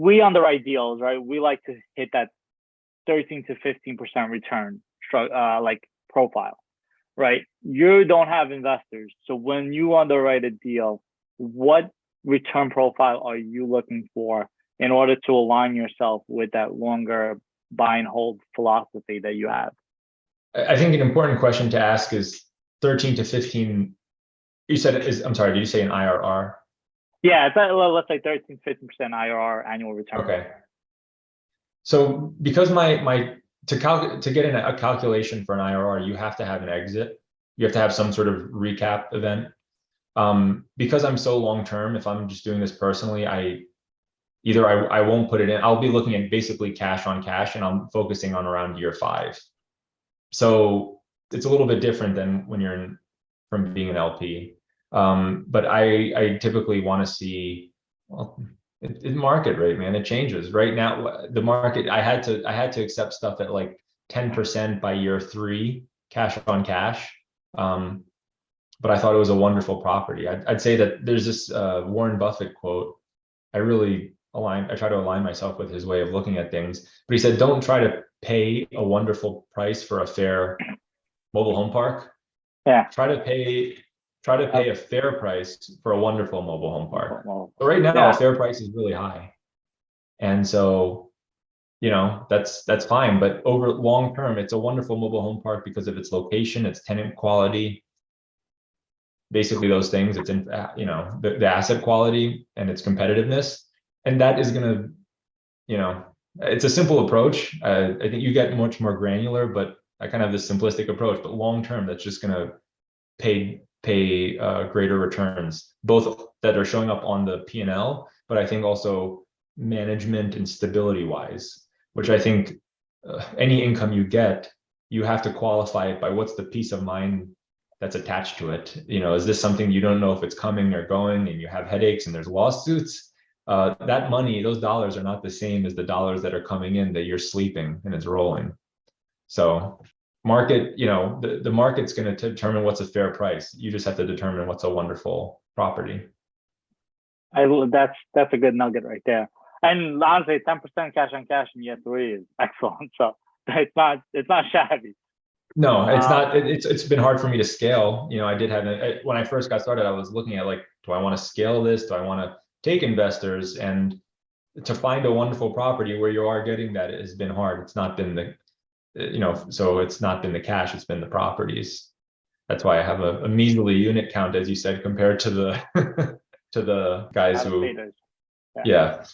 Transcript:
we underwrite deals, right? We like to hit that 13 to 15% return, like profile, right? You don't have investors. So when you underwrite a deal, what return profile are you looking for in order to align yourself with that longer buy and hold philosophy that you have? I think an important question to ask is 13 to 15. You said I'm sorry, did you say an IRR? Yeah, let's say 13 to 15% IRR annual return. Okay. So because to get in a calculation for an IRR, you have to have an exit. You have to have some sort of recap event. Because I'm so long term, if I'm just doing this personally, I won't put it in. I'll be looking at basically cash on cash, and I'm focusing on around year 5. So it's a little bit different than when you're from being an LP. But I typically want to see, well, it market rate, man, it changes. Right now, the market, I had to accept stuff at like 10% by year 3, cash on cash. But I thought it was a wonderful property. I'd say that there's this Warren Buffett quote. I try to align myself with his way of looking at things. But he said, don't try to pay a wonderful price for a fair mobile home park. Yeah. Try to pay a fair price for a wonderful mobile home park. But right now, Yeah. a fair price is really high. And so, that's fine. But over long term, it's a wonderful mobile home park because of its location, its tenant quality, basically those things. It's in, the asset quality and its competitiveness. And that is going to, it's a simple approach. I think you get much more granular, but I kind of have this simplistic approach. But long term, that's just going to pay greater returns, both that are showing up on the P&L, but I think also management and stability wise, which I think any income you get, you have to qualify it by what's the peace of mind that's attached to it. Is this something you don't know if it's coming or going, and you have headaches and there's lawsuits? That money, those dollars are not the same as the dollars that are coming in that you're sleeping and it's rolling. So market, the market's going to determine what's a fair price. You just have to determine what's a wonderful property. That's a good nugget right there. And honestly, 10% cash on cash in year 3 is excellent. So it's not shabby. No, it's not. It's been hard for me to scale. I did have when I first got started, I was looking at like, do I want to scale this? Do I want to take investors? And to find a wonderful property where you are getting that has been hard. It's not been so it's not been the cash, it's been the properties. That's why I have a measly unit count, as you said, compared to the to the guys who, yeah.